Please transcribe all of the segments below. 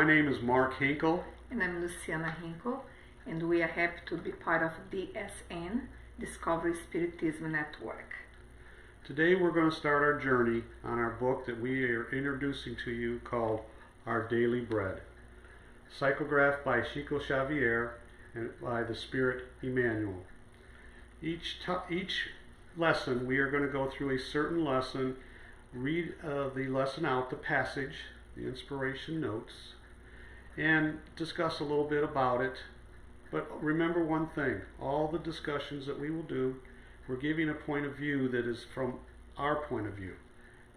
name is Mark Hinkle. And I'm Luciana Hinkle, and we are happy to be part of DSN, Discovery Spiritism Network. Today we're going to start our journey on our book that we are introducing to you called Our Daily Bread. Psychographed by Chico Xavier and by the Spirit Emmanuel. Each lesson we are going to go through a certain lesson, read the lesson out, the passage, the inspiration notes, and discuss a little bit about it. But remember one thing, all the discussions that we will do, we're giving a point of view that is from our point of view.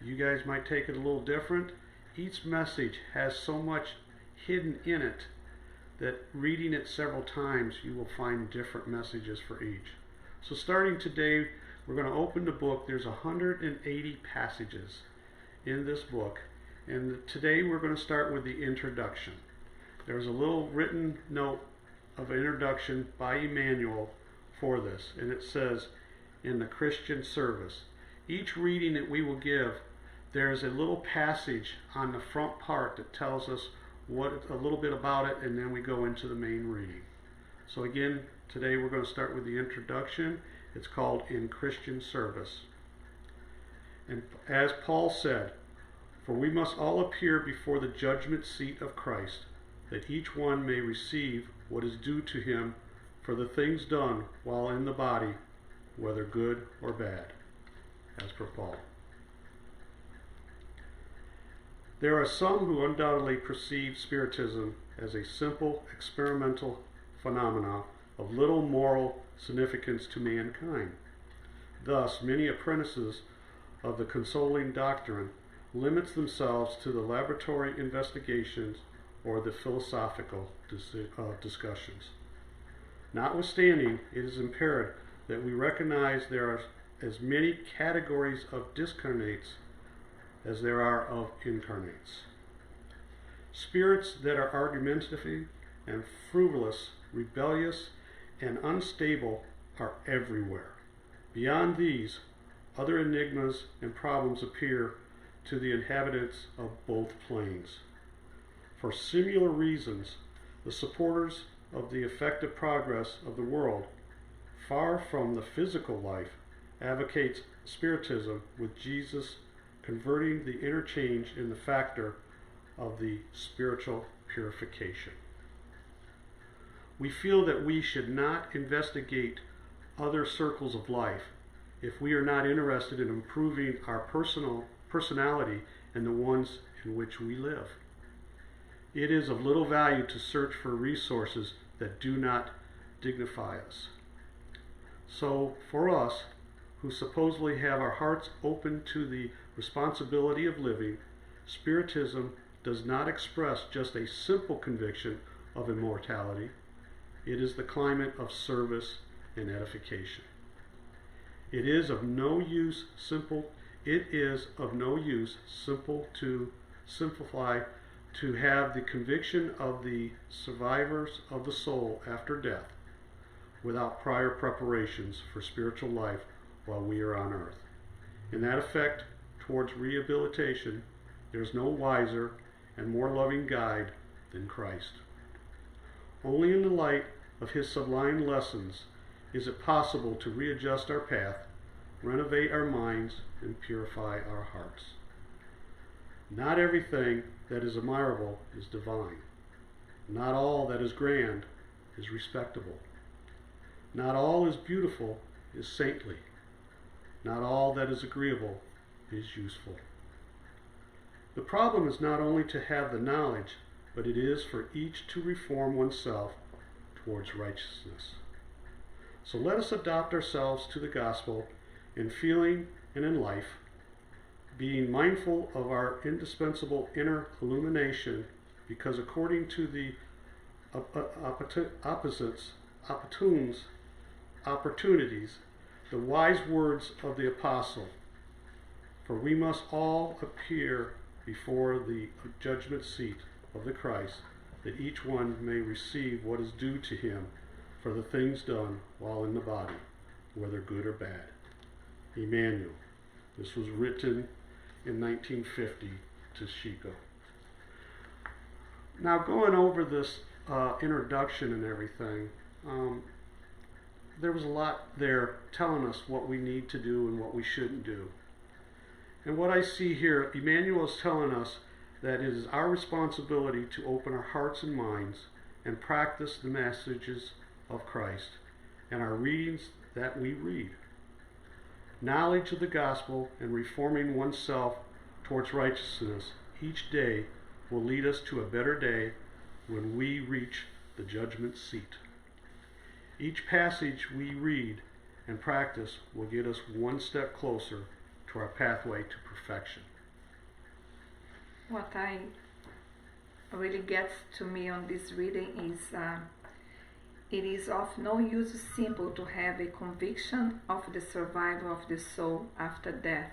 You guys might take it a little different. Each message has so much hidden in it that reading it several times you will find different messages for each. So starting today, we're going to open the book. There's 180 passages in this book, and today we're going to start with the introduction. There's a little written note of introduction by Emmanuel for this, and it says, in the Christian service. Each reading that we will give, there's a little passage on the front part that tells us a little bit about it, and then we go into the main reading. So again, today we're going to start with the introduction. It's called In Christian Service. And as Paul said, for we must all appear before the judgment seat of Christ, that each one may receive what is due to him for the things done while in the body, whether good or bad, as per Paul. There are some who undoubtedly perceive Spiritism as a simple experimental phenomena of little moral significance to mankind. Thus, many apprentices of the consoling doctrine limit themselves to the laboratory investigations or the philosophical discussions. Notwithstanding, it is imperative that we recognize there are as many categories of discarnates as there are of incarnates. Spirits that are argumentative and frivolous, rebellious, and unstable are everywhere. Beyond these, other enigmas and problems appear to the inhabitants of both planes. For similar reasons, the supporters of the effective progress of the world, far from the physical life, advocates Spiritism, with Jesus converting the interchange in the factor of the spiritual purification. We feel that we should not investigate other circles of life if we are not interested in improving our personality and the ones in which we live. It is of little value to search for resources that do not dignify us. So for us, who supposedly have our hearts open to the responsibility of living, Spiritism does not express just a simple conviction of immortality. It is the climate of service and edification. It is of no use simple to simplify to have the conviction of the survivors of the soul after death without prior preparations for spiritual life while we are on earth. In that effect towards rehabilitation, there is no wiser and more loving guide than Christ. Only in the light of his sublime lessons is it possible to readjust our path, renovate our minds, and purify our hearts. Not everything that is admirable is divine. Not all that is grand is respectable. Not all is beautiful is saintly. Not all that is agreeable is useful. The problem is not only to have the knowledge, but it is for each to reform oneself towards righteousness. So let us adopt ourselves to the gospel in feeling and in life, being mindful of our indispensable inner illumination, because according to the opportunities, the wise words of the apostle, for we must all appear before the judgment seat of the Christ, that each one may receive what is due to him for the things done while in the body, whether good or bad. Emmanuel. This was written in 1950 to Chico. Now, going over this introduction and everything, there was a lot there telling us what we need to do and what we shouldn't do. And what I see here, Emmanuel is telling us that it is our responsibility to open our hearts and minds and practice the messages of Christ and our readings that we read. Knowledge of the gospel and reforming oneself towards righteousness each day will lead us to a better day when we reach the judgment seat. Each passage we read and practice will get us one step closer to our pathway to perfection. What really gets to me on this reading is it is of no use simple to have a conviction of the survival of the soul after death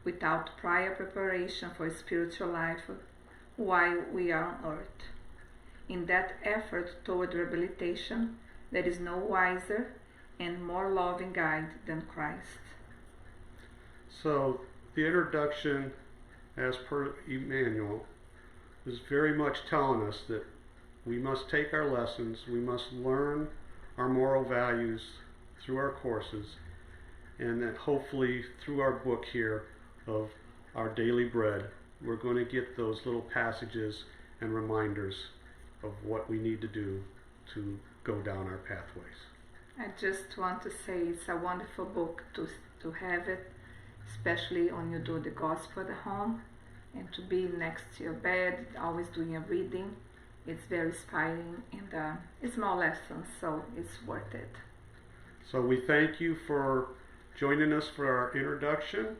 without prior preparation for spiritual life while we are on earth. In that effort toward rehabilitation, there is no wiser and more loving guide than Christ. So the introduction, as per Emmanuel, is very much telling us that we must take our lessons, we must learn our moral values through our courses, and that hopefully through our book here of our daily bread, we're going to get those little passages and reminders of what we need to do to go down our pathways. I just want to say it's a wonderful book to have it, especially when you do the gospel at home, and to be next to your bed, always doing a reading. It's very inspiring and it's small lessons, so it's worth it. So we thank you for joining us for our introduction.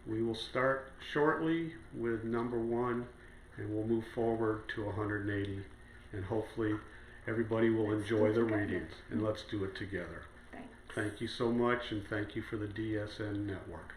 We will start shortly with number 1 and we'll move forward to 180, and hopefully everybody will enjoy the readings, and let's do it together. Thanks. Thank you so much, and thank you for the DSN Network.